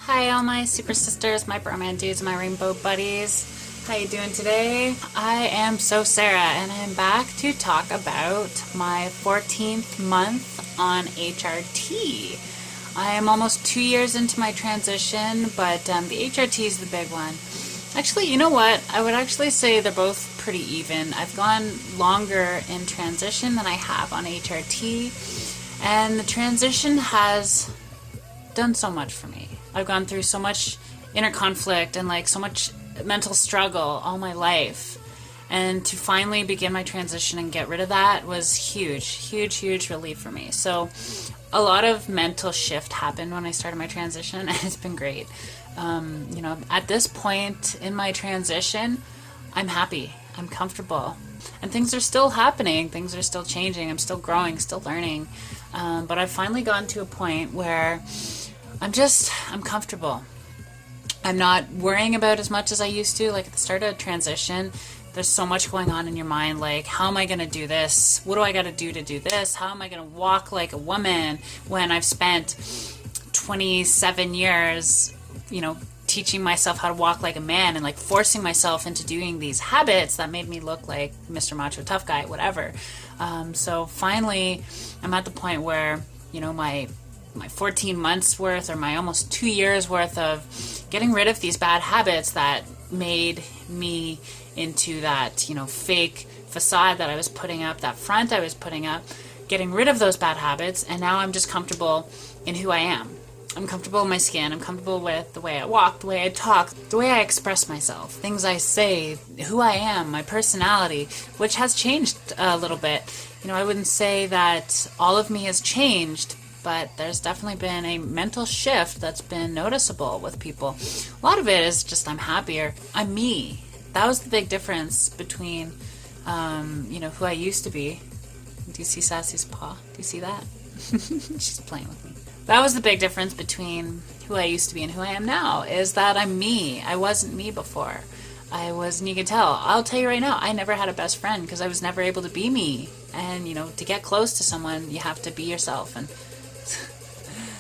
Hi all my super sisters, my bromance dudes, my rainbow buddies. How you doing today? I am SOSara and I'm back to talk about my 14th month on HRT. I am almost 2 years into my transition, but the HRT is the big one. Actually, you know what? I would actually say they're both pretty even. I've gone longer in transition than I have on HRT, and the transition has done so much for me. I've gone through so much inner conflict and so much mental struggle all my life. And to finally begin my transition and get rid of that was huge relief for me. So a lot of mental shift happened when I started my transition, and it's been great. At this point in my transition, I'm happy, I'm comfortable, and things are still happening, things are still changing, I'm still growing, still learning. But I've finally gotten to a point where I'm comfortable. I'm not worrying about as much as I used to. Like at the start of a transition, there's so much going on in your mind, like, how am I going to do this? What do I got to do this? How am I going to walk like a woman when I've spent 27 years, teaching myself how to walk like a man and forcing myself into doing these habits that made me look like Mr. Macho Tough Guy, whatever. So finally, I'm at the point where, my 14 months worth or my almost 2 years worth of getting rid of these bad habits that made me into that, fake facade that I was putting up, that front I was putting up, getting rid of those bad habits, and now I'm just comfortable in who I am. I'm comfortable in my skin, I'm comfortable with the way I walk, the way I talk, the way I express myself, things I say, who I am, my personality, which has changed a little bit. I wouldn't say that all of me has changed, but there's definitely been a mental shift that's been noticeable with people. A lot of it is just I'm happier. I'm me. That was the big difference between, who I used to be. Do you see Sassy's paw? Do you see that? She's playing with me. That was the big difference between who I used to be and who I am now, is that I'm me. I wasn't me before. And you can tell. I'll tell you right now, I never had a best friend because I was never able to be me. And, to get close to someone, you have to be yourself. And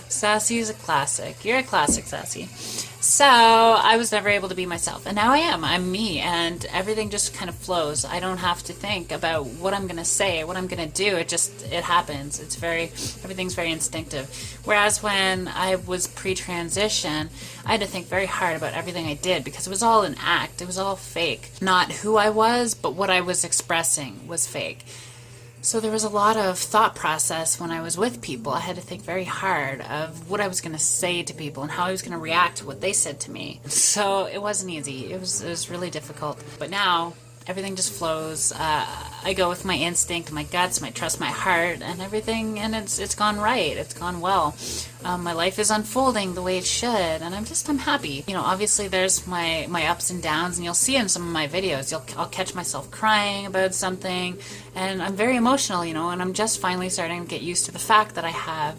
Sassy is a classic. You're a classic, Sassy. So I was never able to be myself, and now I am. I'm me, and everything just kind of flows. I don't have to think about what I'm gonna say, what I'm gonna do. It happens. Everything's very instinctive. Whereas when I was pre-transition, I had to think very hard about everything I did because it was all an act. It was all fake. Not who I was, but what I was expressing was fake. So there was a lot of thought process when I was with people. I had to think very hard of what I was going to say to people and how I was going to react to what they said to me. So it wasn't easy. It was really difficult. But now everything just flows. I go with my instinct, my guts, my trust, my heart, and everything, and it's gone right. It's gone well. My life is unfolding the way it should, and I'm happy. Obviously there's my ups and downs, and you'll see in some of my videos, I'll catch myself crying about something, and I'm very emotional, and I'm just finally starting to get used to the fact that I have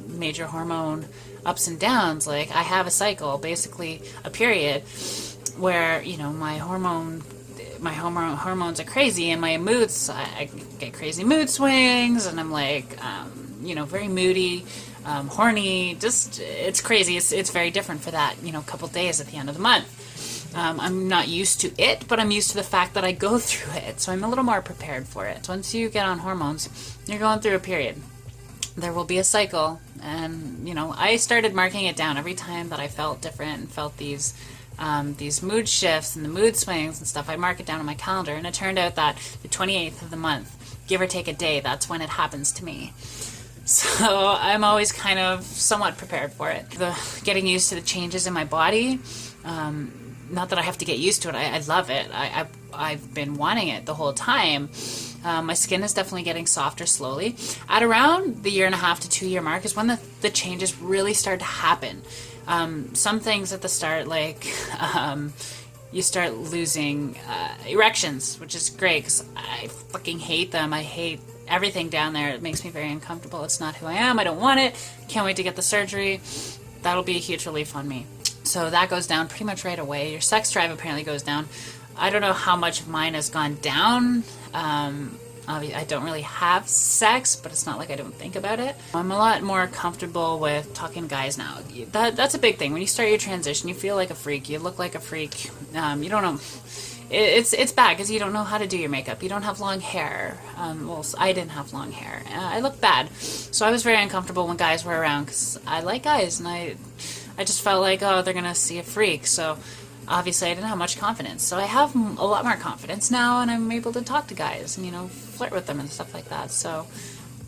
major hormone ups and downs. Like, I have a cycle, basically a period, where, my hormones are crazy, and my moods, I get crazy mood swings, and I'm very moody, horny, just, it's crazy. It's very different for that, couple days at the end of the month. I'm not used to it, but I'm used to the fact that I go through it, so I'm a little more prepared for it. Once you get on hormones, you're going through a period. There will be a cycle, and, I started marking it down every time that I felt different and felt these mood shifts and the mood swings and stuff. I mark it down on my calendar, and it turned out that the 28th of the month, give or take a day, that's when it happens to me. So I'm always kind of somewhat prepared for it. Getting used to the changes in my body, not that I have to get used to it. I love it. I've been wanting it the whole time. My skin is definitely getting softer slowly. At around the 1.5 to 2 year mark is when the changes really start to happen. Some things at the start, you start losing erections, which is great because I fucking hate them. I hate everything down there. It makes me very uncomfortable. It's not who I am. I don't want it. Can't wait to get the surgery. That'll be a huge relief on me. So that goes down pretty much right away. Your sex drive apparently goes down. I don't know how much of mine has gone down. I don't really have sex, but it's not like I don't think about it. I'm a lot more comfortable with talking to guys now. That's a big thing. When you start your transition, you feel like a freak. You look like a freak. You don't know. It's bad because you don't know how to do your makeup. You don't have long hair. Well, I didn't have long hair. I look bad. So I was very uncomfortable when guys were around because I like guys, and I just felt like, oh, they're going to see a freak. So obviously I didn't have much confidence. So I have a lot more confidence now, and I'm able to talk to guys and, you know, flirt with them and stuff like that. So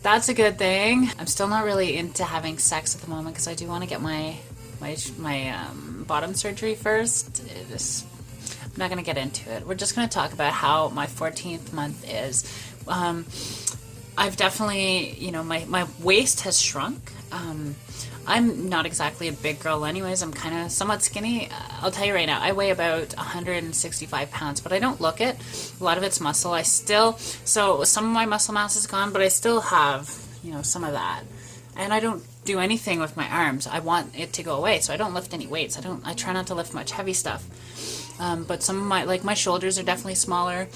that's a good thing. I'm still not really into having sex at the moment because I do want to get my bottom surgery first. I'm not going to get into it. We're just going to talk about how my 14th month is. I've definitely, you know, my waist has shrunk. I'm not exactly a big girl anyways. I'm kind of somewhat skinny. I'll tell you right now, I weigh about 165 pounds, but I don't look it. A lot of it's muscle. So some of my muscle mass is gone, but I still have, you know, some of that. And I don't do anything with my arms. I want it to go away, so I don't lift any weights. I try not to lift much heavy stuff. But some of my shoulders are definitely smaller.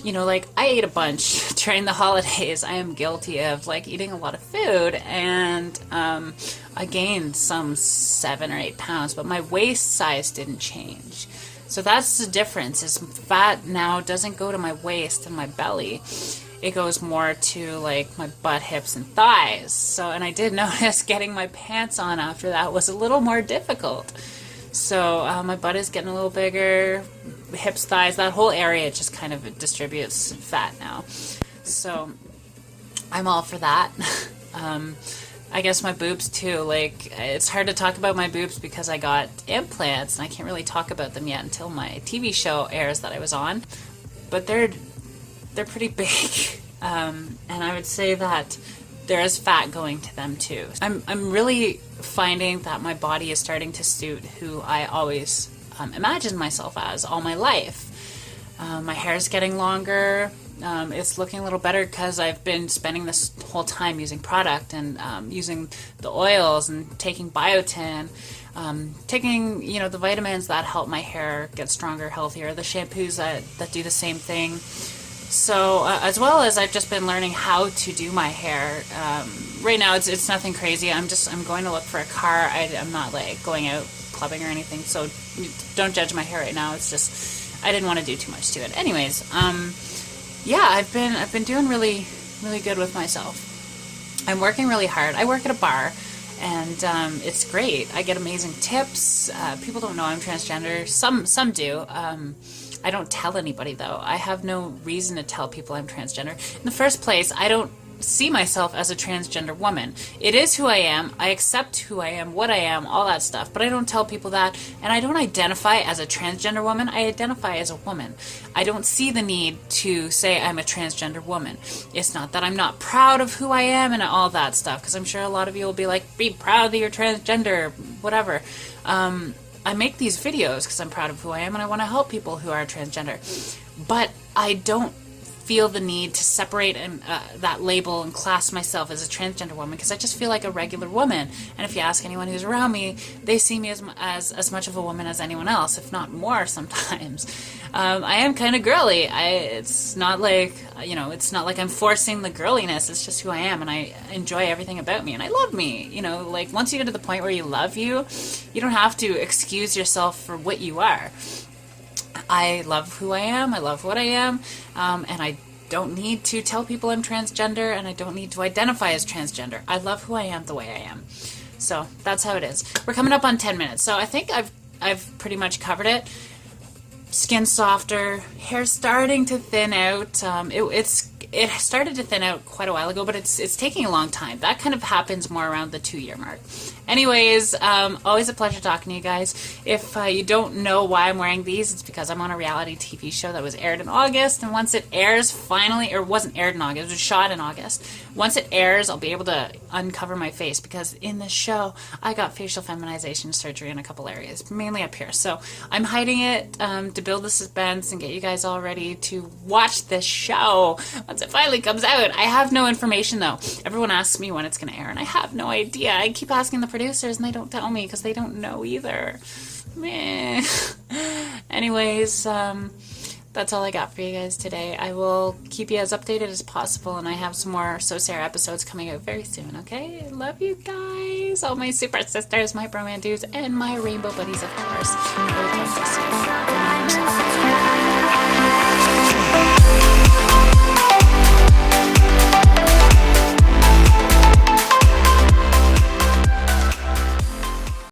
You know, like, I ate a bunch during the holidays. I am guilty of, like, eating a lot of food, and I gained some 7 or 8 pounds, but my waist size didn't change. So that's the difference, is fat now doesn't go to my waist and my belly. It goes more to, like, my butt, hips, and thighs. So, and I did notice getting my pants on after that was a little more difficult. So my butt is getting a little bigger, hips, thighs, that whole area just kind of distributes fat now. So I'm all for that. I guess my boobs too, like, it's hard to talk about my boobs because I got implants and I can't really talk about them yet until my TV show airs that I was on. But they're pretty big. And I would say that there is fat going to them too. I'm really finding that my body is starting to suit who I always imagined myself as all my life. My hair is getting longer. It's looking a little better because I've been spending this whole time using product and using the oils and taking biotin, taking, you know, the vitamins that help my hair get stronger, healthier, the shampoos that do the same thing. So as well as I've just been learning how to do my hair. Right now it's nothing crazy. I'm going to look for a car. I'm not like going out clubbing or anything. So don't judge my hair right now. It's just I didn't want to do too much to it. Anyways, yeah, I've been doing really good with myself. I'm working really hard. I work at a bar, and it's great. I get amazing tips. People don't know I'm transgender. Some do. I don't tell anybody, though. I have no reason to tell people I'm transgender. In the first place, I don't see myself as a transgender woman. It is who I am. I accept who I am, what I am, all that stuff. But I don't tell people that. And I don't identify as a transgender woman. I identify as a woman. I don't see the need to say I'm a transgender woman. It's not that I'm not proud of who I am and all that stuff. Because I'm sure a lot of you will be like, be proud that you're transgender, whatever. I make these videos because I'm proud of who I am and I want to help people who are transgender. But I don't feel the need to separate that label and class myself as a transgender woman because I just feel like a regular woman. And if you ask anyone who's around me, they see me as much of a woman as anyone else, if not more sometimes. I am kind of girly. It's not like, you know, it's not like I'm forcing the girliness. It's just who I am, and I enjoy everything about me, and I love me. You know, like once you get to the point where you love you don't have to excuse yourself for what you are. I love who I am. I love what I am, and I don't need to tell people I'm transgender, and I don't need to identify as transgender. I love who I am the way I am. So that's how it is. We're coming up on 10 minutes, so I think I've pretty much covered it. Skin softer, hair starting to thin out. It started to thin out quite a while ago, but it's taking a long time. That kind of happens more around the 2-year mark. Anyways, always a pleasure talking to you guys. If you don't know why I'm wearing these, it's because I'm on a reality TV show that was aired in August, and once it airs finally, or wasn't aired in August, it was shot in August. Once it airs, I'll be able to uncover my face, because in this show, I got facial feminization surgery in a couple areas, mainly up here. So I'm hiding it to build the suspense and get you guys all ready to watch this show once it finally comes out. I have no information, though. Everyone asks me when it's going to air, and I have no idea. I keep asking the producers, and they don't tell me because they don't know either. Meh. Anyways, that's all I got for you guys today. I will keep you as updated as possible, and I have some more SOSara episodes coming out very soon, okay? Love you guys, all my super sisters, my bromance dudes, and my rainbow buddies, of course. I will talk to you soon.